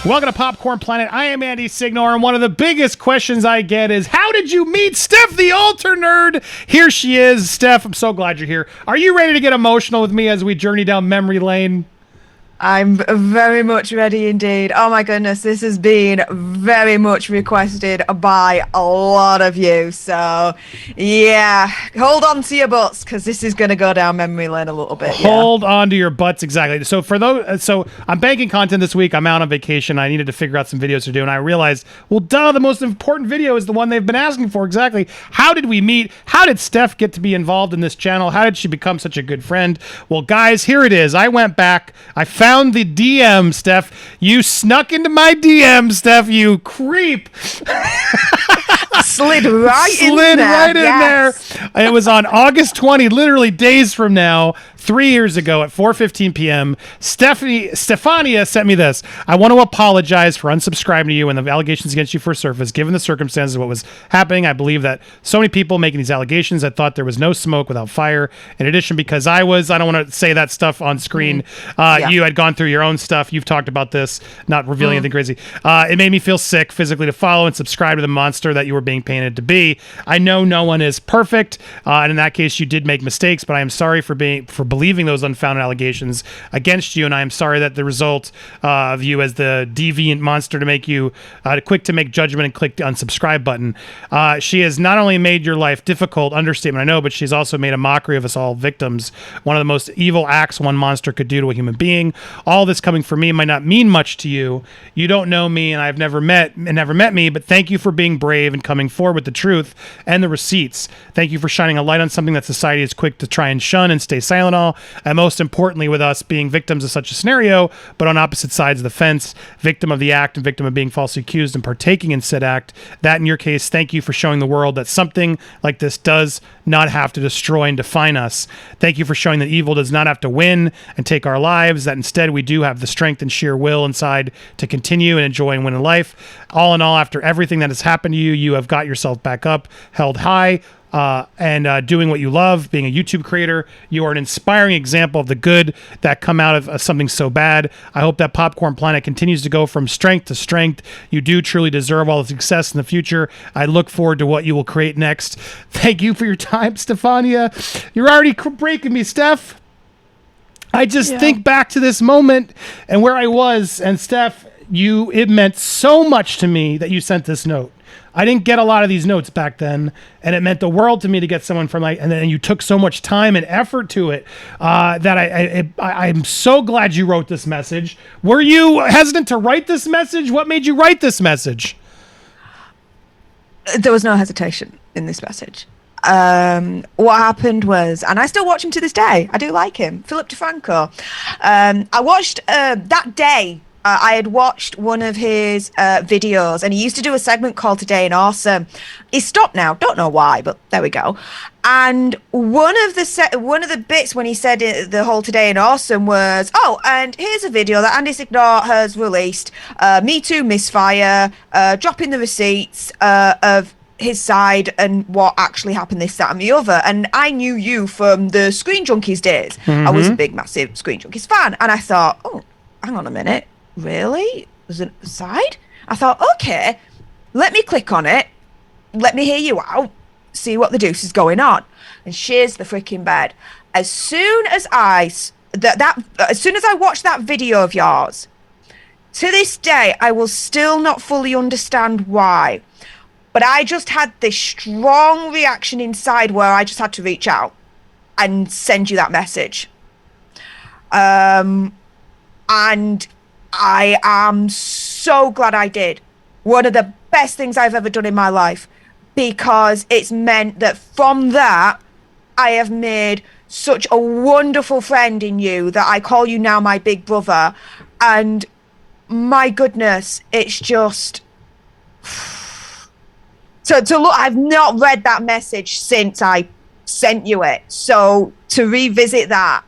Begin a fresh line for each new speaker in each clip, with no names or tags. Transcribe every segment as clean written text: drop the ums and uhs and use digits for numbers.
Welcome to Popcorn Planet. I am Andy Signore, and one of the biggest questions I get is, how did you meet Stef, the altar nerd? Here she is. Stef, I'm so glad you're here. Are you ready to get emotional with me as we journey down memory lane?
I'm very much ready indeed. Oh my goodness, this has been very much requested by a lot of you. So, yeah, hold on to your butts because this is going to go down memory lane a little bit.
Hold on to your butts, exactly. So for those, I'm banking content this week. I'm out on vacation. I needed to figure out some videos to do, and I realized, well, duh, the most important video is the one they've been asking for. Exactly. How did we meet? How did Stef get to be involved in this channel? How did she become such a good friend? Well, guys, here it is. I went back. I found the DM, Stef. You snuck into my DM, Stef, you creep.
Slid right in
there. It was on August 20, literally days from now, 3 years ago at 4:15 p.m. Stefania sent me this. I want to apologize for unsubscribing to you when the allegations against you first surfaced. Given the circumstances of what was happening, I believe that so many people making these allegations, I thought there was no smoke without fire. In addition, because I don't want to say that stuff on screen. You had gone through your own stuff. You've talked about this, not revealing anything crazy. It made me feel sick physically to follow and subscribe to the monster that you were being painted to be. I know no one is perfect, and in that case, you did make mistakes, but I am sorry for believing those unfounded allegations against you, and I am sorry that the result of you as the deviant monster to make you quick to make judgment and click the unsubscribe button. She has not only made your life difficult, understatement I know, but she's also made a mockery of us all victims. One of the most evil acts one monster could do to a human being. All this coming from me might not mean much to you. You don't know me, and I've never met me, but thank you for being brave and coming forward with the truth and the receipts. Thank you for shining a light on something that society is quick to try and shun and stay silent on. And most importantly, with us being victims of such a scenario, but on opposite sides of the fence, victim of the act and victim of being falsely accused and partaking in said act, that in your case, thank you for showing the world that something like this does not have to destroy and define us. Thank you for showing that evil does not have to win and take our lives, that instead we do have the strength and sheer will inside to continue and enjoy and win in life. All in all, after everything that has happened to you, you have got yourself back up, held high, and doing what you love, being a YouTube creator. You are an inspiring example of the good that come out of something so bad. I hope that Popcorn Planet continues to go from strength to strength. You do truly deserve all the success in the future. I look forward to what you will create next. Thank you for your time, Stefania. You're already breaking me, Stef. I just think back to this moment and where I was, and Stef, it meant so much to me that you sent this note. I didn't get a lot of these notes back then, and it meant the world to me to get someone from and then you took so much time and effort to it that I'm so glad you wrote this message. Were you hesitant to write this message? What made you write this message?
There was no hesitation in this message. What happened was, and I still watch him to this day. I do like him, Philip DeFranco. I watched that day. I had watched one of his videos, and he used to do a segment called Today in Awesome. He's stopped now, don't know why, but there we go. And one of the bits when he said the whole Today in Awesome was, oh, and here's a video that Andy Signore has released, Me Too Misfire, dropping the receipts of his side and what actually happened, this, that, and the other. And I knew you from the ScreenJunkies days. I was a big, massive ScreenJunkies fan, and I thought, oh, hang on a minute. Really? There's a side? I thought, okay, let me click on it. Let me hear you out. See what the deuce is going on. And she's the freaking bed. As soon as as soon as I watched that video of yours, to this day, I will still not fully understand why. But I just had this strong reaction inside where I just had to reach out and send you that message. And I am so glad I did. One of the best things I've ever done in my life, because it's meant that from that, I have made such a wonderful friend in you that I call you now my big brother. And my goodness, it's just... to look, I've not read that message since I sent you it. So to revisit that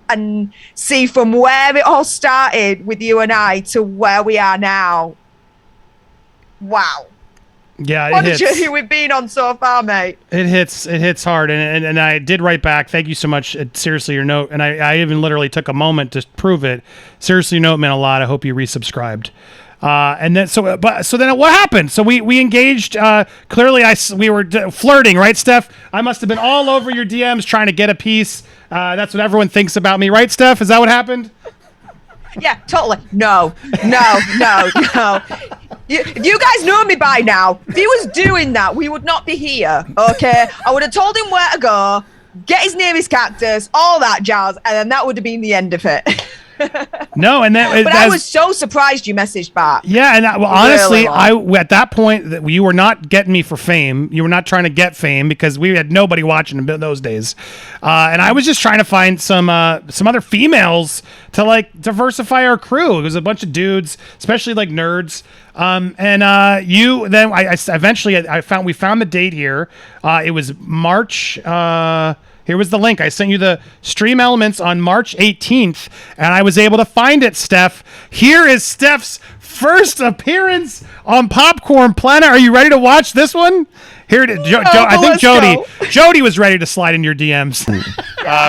and see from where it all started with you and I to where we are now. Wow.
Yeah,
what a journey we've been on so far, mate.
It hits hard, and I did write back. Thank you so much. Seriously, your note, and I even literally took a moment to prove it. Seriously, your note meant a lot. I hope you resubscribed. And then so then what happened? So we engaged. Clearly, we were flirting, right, Steph? I must have been all over your DMs trying to get a piece. That's what everyone thinks about me, right, Steph? Is that what happened?
Yeah, totally. No. If you guys know me by now, if he was doing that, we would not be here, okay? I would have told him where to go, get his name is Cactus, all that jazz, and then that would have been the end of it.
No, and that.
But I was so surprised you messaged back.
Yeah, and honestly, at that point that you were not getting me for fame. You were not trying to get fame because we had nobody watching in those days, and I was just trying to find some other females to like diversify our crew. It was a bunch of dudes, especially like nerds. You then I eventually we found the date here. It was March. Here was the link. I sent you the stream elements on March 18th, and I was able to find it, Steph. Here is Steph's first appearance on Popcorn Planet. Are you ready to watch this one? Here it is. I think Jody was ready to slide in your DMs.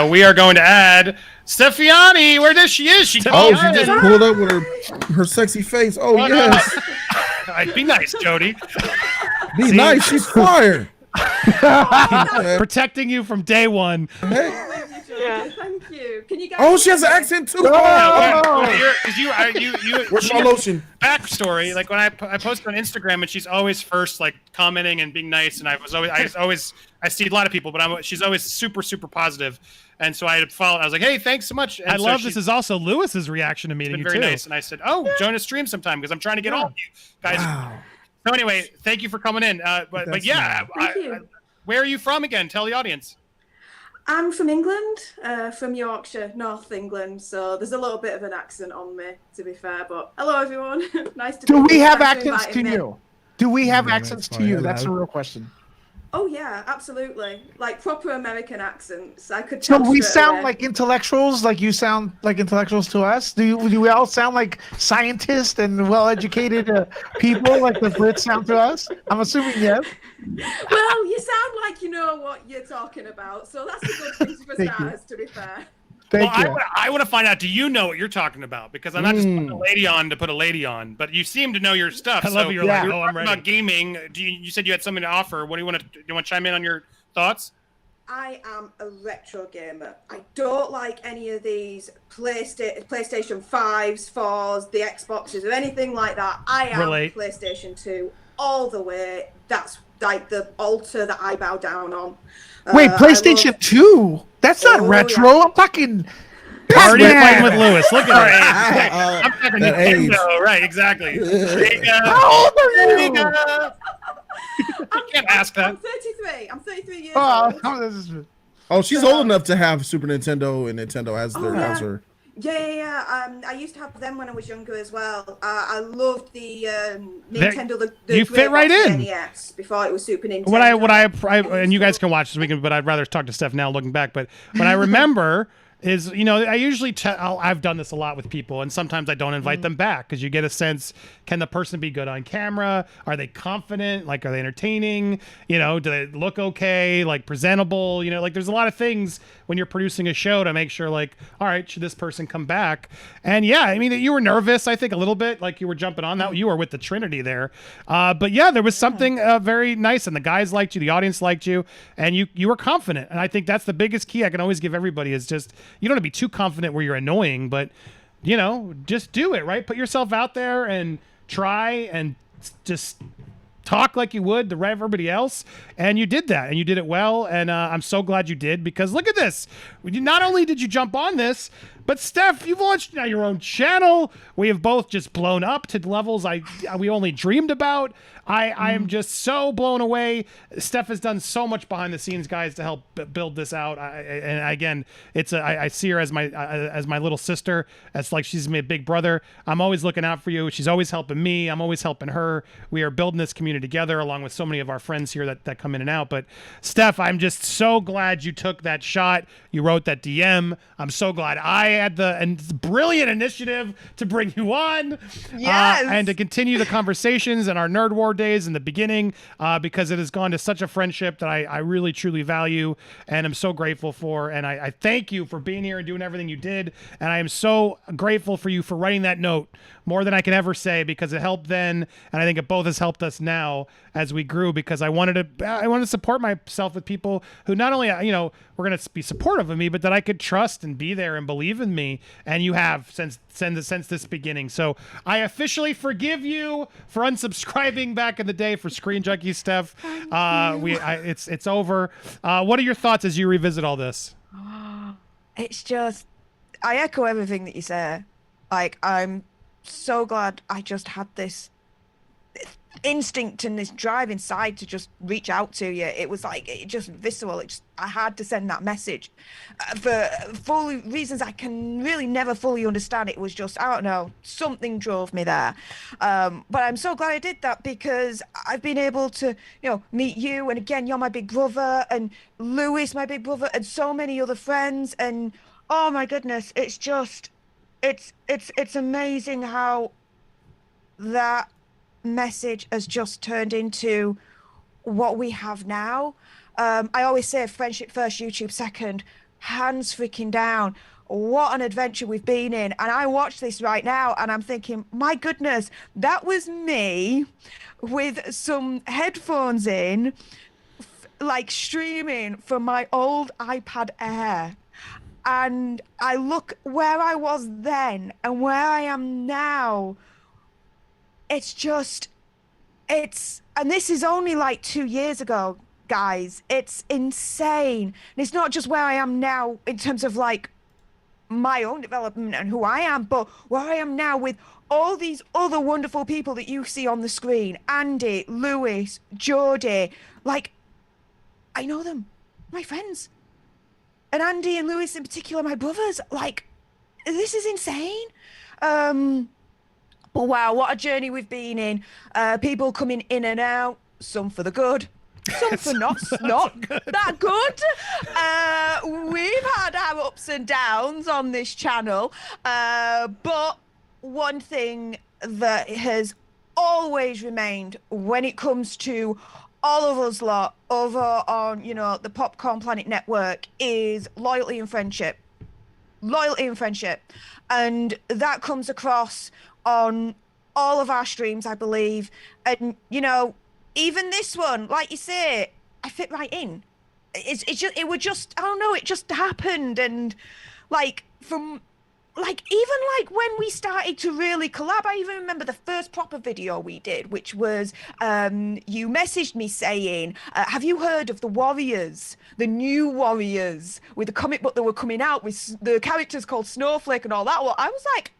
We are going to add Stefiani. Where does she is?
She just pulled up with her sexy face. Oh, yes.
Be nice, Jody.
Be nice. She's fire.
Protecting you from day one.
Yeah. Thank you. Can you guys?
Oh, she has an accent too.
Where's my lotion? Backstory: like when I post on Instagram, and she's always first, like commenting and being nice, and I see a lot of people, but she's always super positive. And so I had followed. I was like, "Hey, thanks so much." And I love this is also Lewis's reaction to meeting you too. Very nice. And I said, "Oh, join a stream sometime because I'm trying to get all of you guys." Wow. So anyway, thank you for coming in. But yeah, where are you from again? Tell the audience.
I'm from England, from Yorkshire, North England. So there's a little bit of an accent on me, to be fair. But hello, everyone. Nice to.
Do we have accents to you? Do we have accents to you? That's a real question.
Oh yeah, absolutely. Like proper American accents. I could tell.
So we sound like intellectuals, like you sound like intellectuals to us? Do we all sound like scientists and well-educated people like the Brits sound to us? I'm assuming yes.
Well, you sound like you know what you're talking about, so that's a good thing for starters, to be fair.
I want to find out, do you know what you're talking about? Because I'm not just putting a lady on to put a lady on, but you seem to know your stuff. I love your like, I'm ready. About gaming. You said you had something to offer. What do you want to chime in on your thoughts?
I am a retro gamer. I don't like any of these PlayStation 5s, 4s, the Xboxes, or anything like that. I am PlayStation 2 all the way. That's like the altar that I bow down on.
Wait, PlayStation 2? That's not retro. Yeah. I'm talking.
Already playing with Lewis. Look at her age. I'm talking Nintendo. Right, exactly. How old are you? I can't ask that.
I'm 33. I'm 33 years old.
Oh, she's old enough to have Super Nintendo, and Nintendo has their answer.
Yeah. I used to have them when I was younger as well. I loved the Nintendo.
You fit right in.
NES before it was Super Nintendo.
What I and you guys can watch this weekend, but I'd rather talk to Steph now, looking back. But what I remember is, I usually I've done this a lot with people, and sometimes I don't invite them back because you get a sense: can the person be good on camera? Are they confident? Like, are they entertaining? Do they look okay? Like presentable? Like there's a lot of things when you're producing a show to make sure, like, all right, should this person come back? And yeah, I mean, you were nervous, I think, a little bit, like you were jumping on that. You were with the Trinity there, but yeah, there was something very nice, and the guys liked you, the audience liked you, and you were confident. And I think that's the biggest key I can always give everybody is just. You don't have to be too confident where you're annoying, but just do it, right? Put yourself out there and try and just talk like you would to everybody else. And you did that, and you did it well. And I'm so glad you did, because look at this. Not only did you jump on this, but Steph, you've launched now your own channel. We have both just blown up to levels we only dreamed about. I am just so blown away. Steph has done so much behind the scenes, guys, to help build this out. And again, I see her as my little sister. As like she's my big brother. I'm always looking out for you. She's always helping me. I'm always helping her. We are building this community community together, along with so many of our friends here that come in and out. But Stef, I'm just so glad you took that shot. You wrote that DM. I'm so glad I had the brilliant initiative to bring you on.
Yes.
And to continue the conversations and our Nerd War days in the beginning, because it has gone to such a friendship that I really, truly value and I'm so grateful for. And I thank you for being here and doing everything you did. And I am so grateful for you for writing that note, more than I can ever say, because it helped then, and I think it both has helped us now as we grew, because I wanted to support myself with people who not only, were going to be supportive of me, but that I could trust and be there and believe in me. And you have since this beginning. So I officially forgive you for unsubscribing back in the day for ScreenJunkies stuff. It's over. What are your thoughts as you revisit all this?
It's just, I echo everything that you say. Like, I'm so glad I just had this instinct and this drive inside to just reach out to you. It was like, it just visceral. I had to send that message for full reasons I can really never fully understand. It was just, I don't know, something drove me there. But I'm so glad I did that, because I've been able to, meet you, and again, you're my big brother, and Lewis, my big brother, and so many other friends, and oh my goodness, it's just, it's amazing how that message has just turned into what we have now. I always say friendship first, YouTube second, hands freaking down. What an adventure we've been in. And I watch this right now and I'm thinking, my goodness, that was me with some headphones in, like streaming from my old iPad Air. And I look where I was then and where I am now. It's just, and this is only like 2 years ago, guys. It's insane. And it's not just where I am now in terms of like my own development and who I am, but where I am now with all these other wonderful people that you see on the screen. Andy, Lewis, Jodie, like, I know them, my friends. And Andy and Lewis in particular, my brothers. Like, this is insane. But wow, what a journey we've been in. People coming in and out, some for the good, some for not that good. We've had our ups and downs on this channel. But one thing that has always remained when it comes to all of us lot over on, the Popcorn Planet Network is loyalty and friendship. Loyalty and friendship. And that comes across on all of our streams, I believe. And, even this one, like you say, I fit right in. It just happened. And even when we started to really collab, I even remember the first proper video we did, which was you messaged me saying, have you heard of the Warriors, the new Warriors, with the comic book that were coming out with the characters called Snowflake and all that? Well, I was like,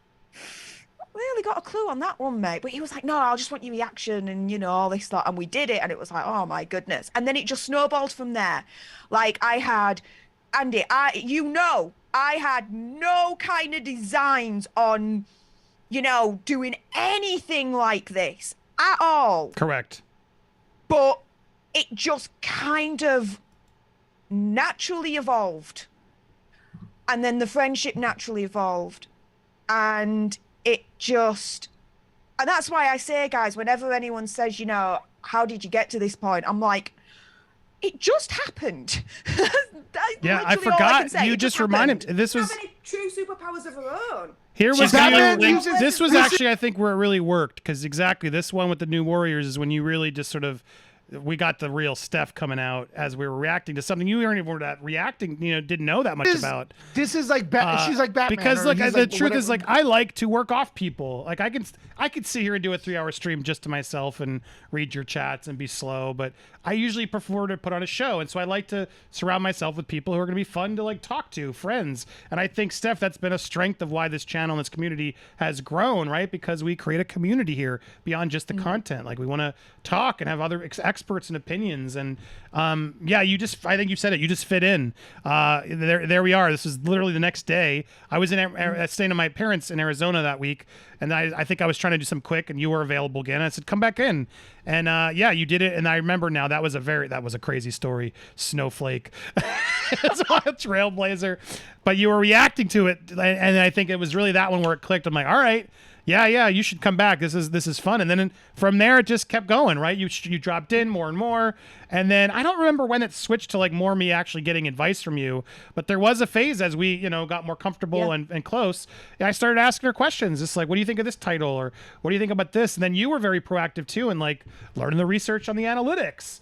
not really got a clue on that one, mate. But he was like, no, I just want your reaction and, all this stuff. And we did it. And it was like, oh, my goodness. And then it just snowballed from there. Like, I had, Andy, I had no kind of designs on, doing anything like this at all.
Correct.
But it just kind of naturally evolved. And then the friendship naturally evolved. And and that's why I say, guys, whenever anyone says, how did you get to this point? I'm like, it just happened.
I forgot. You just reminded me. This was
many true superpowers of her own.
Here was this was actually, I think, where it really worked, because exactly this one with the new Warriors is when you really just sort of, we got the real Stef coming out as we were reacting to something you weren't even reacting, didn't know that much about.
This is like she's like Batman.
Because the truth is, I like to work off people. Like I could sit here and do a 3-hour stream just to myself and read your chats and be slow, but I usually prefer to put on a show. And so I like to surround myself with people who are going to be fun to like talk to, friends. And I think, Stef, that's been a strength of why this channel and this community has grown, right? Because we create a community here beyond just the content. Like we want to talk and have other experts and opinions. And I think you said it, you just fit in. There we are. This is literally the next day. I was staying at my parents in Arizona that week. And I think I was trying to do some quick and you were available again. I said, come back in. And you did it. And I remember now that was a crazy story. Snowflake. It's a trailblazer. But you were reacting to it. And I think it was really that one where it clicked. I'm like, all right. Yeah, you should come back. This is fun. And then from there, it just kept going, right? You dropped in more and more. And then I don't remember when it switched to like more me actually getting advice from you. But there was a phase as we, got more comfortable and close. I started asking her questions. Just like, what do you think of this title? Or what do you think about this? And then you were very proactive too and like learning the research on the analytics,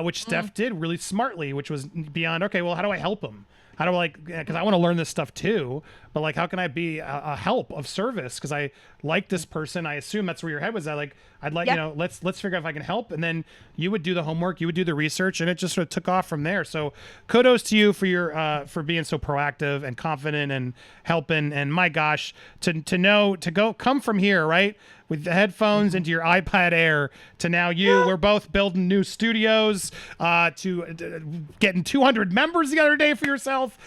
which Stef did really smartly, which was beyond, okay, well, how do I help him? How do I because I want to learn this stuff too, but like, how can I be a help of service? Because I like this person. I assume that's where your head was at. Like, I'd like, let's figure out if I can help. And then you would do the homework, you would do the research, and it just sort of took off from there. So kudos to you for your, for being so proactive and confident and helping. And my gosh, to come from here, right? With the headphones into your iPad Air to now we're both building new studios, to getting 200 members the other day for yourself,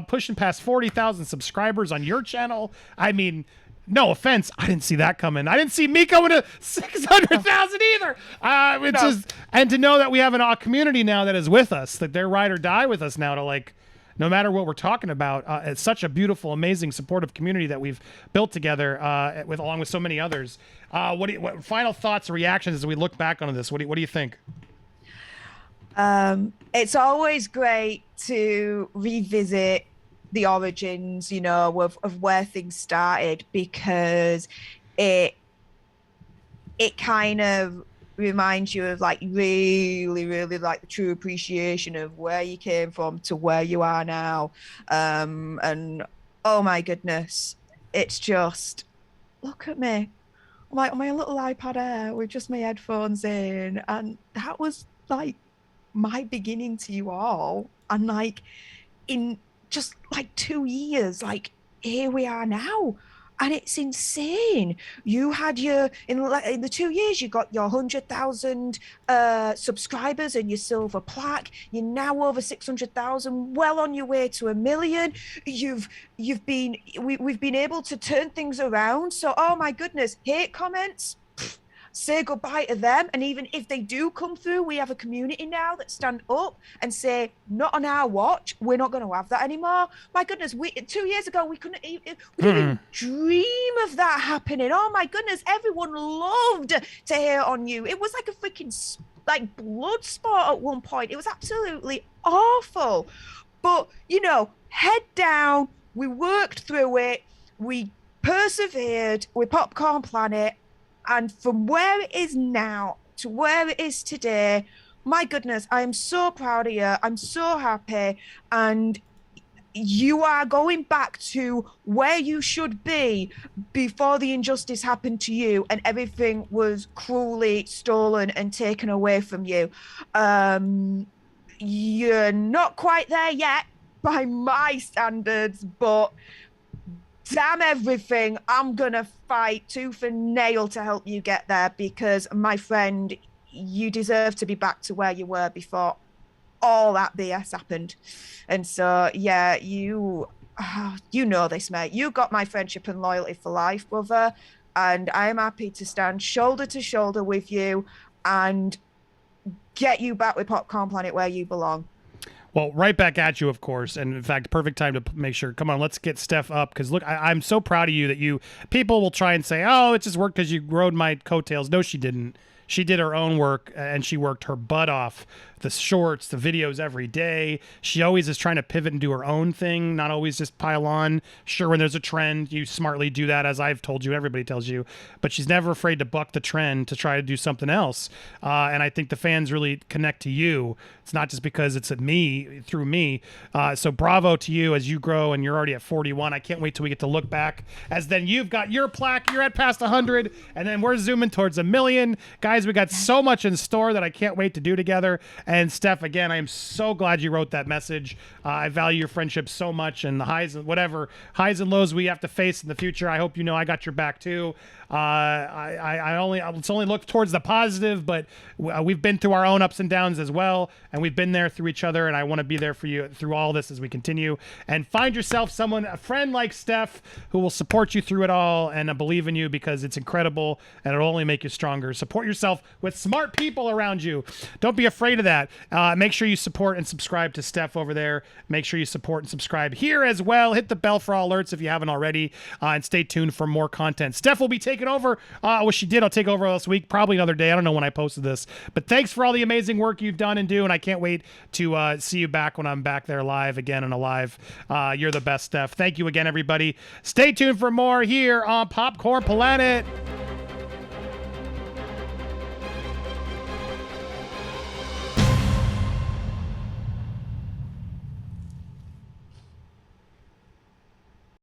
pushing past 40,000 subscribers on your channel. I mean, no offense, I didn't see that coming. I didn't see me coming to 600,000 either. And to know that we have a community now that is with us, that they're ride or die with us now to like, no matter what we're talking about, it's such a beautiful, amazing, supportive community that we've built together along with so many others. What final thoughts or reactions as we look back on this? What do you think?
It's always great to revisit the origins, of where things started, because it kind of reminds you of like really, really like the true appreciation of where you came from to where you are now. And oh my goodness, it's just, look at me. I'm like on my little iPad Air with just my headphones in, and that was like my beginning to you all. And like in just like 2 years, like here we are now. And it's insane. You had in the 2 years, you got your 100,000 subscribers and your silver plaque. You're now over 600,000, well on your way to 1 million. We've been able to turn things around. So, oh my goodness, hate comments, say goodbye to them. And even if they do come through, we have a community now that stand up and say, not on our watch, we're not going to have that anymore. My goodness, 2 years ago, we didn't even dream of that happening. Oh my goodness, everyone loved to hear on you. It was like a freaking like blood sport at one point. It was absolutely awful. But, head down, we worked through it, we persevered with Popcorn Planet. And from where it is now to where it is today, my goodness, I am so proud of you. I'm so happy. And you are going back to where you should be before the injustice happened to you and everything was cruelly stolen and taken away from you. You're not quite there yet by my standards, but damn everything, I'm gonna fight tooth and nail to help you get there, because my friend, you deserve to be back to where you were before all that BS happened. And so you know this, mate. You got my friendship and loyalty for life, brother, and I am happy to stand shoulder to shoulder with you and get you back with Popcorn Planet where you belong.
Well, right back at you, of course. And in fact, perfect time to make sure. Come on, let's get Stef up. Because look, I'm so proud of you that people will try and say, oh, it just worked because you rode my coattails. No, she didn't. She did her own work and she worked her butt off the shorts, the videos every day. She always is trying to pivot and do her own thing, not always just pile on. Sure, when there's a trend, you smartly do that, as I've told you, everybody tells you, but she's never afraid to buck the trend to try to do something else. And I think the fans really connect to you. It's not just because it's through me. So bravo to you as you grow, and you're already at 41. I can't wait till we get to look back, as then you've got your plaque, you're at past 100, and then we're zooming towards 1 million. Guys, we got so much in store that I can't wait to do together. And Stef, again, I am so glad you wrote that message. I value your friendship so much, and the highs and lows we have to face in the future. I hope you know I got your back too. Let's only look towards the positive, but we've been through our own ups and downs as well, and we've been there through each other, and I want to be there for you through all this as we continue. And find yourself a friend like Stef, who will support you through it all, and I believe in you because it's incredible, and it'll only make you stronger. Support yourself with smart people around you. Don't be afraid of that. Make sure you support and subscribe to Stef over there. Make sure you support and subscribe here as well. Hit the bell for all alerts if you haven't already, and stay tuned for more content. Stef will be taking over. Well, she did. I'll take over this week, probably another day. I don't know when I posted this, but thanks for all the amazing work you've done and do, and I can't wait to see you back when I'm back there live again and alive. You're the best, Stef. Thank you again, everybody. Stay tuned for more here on Popcorn Planet.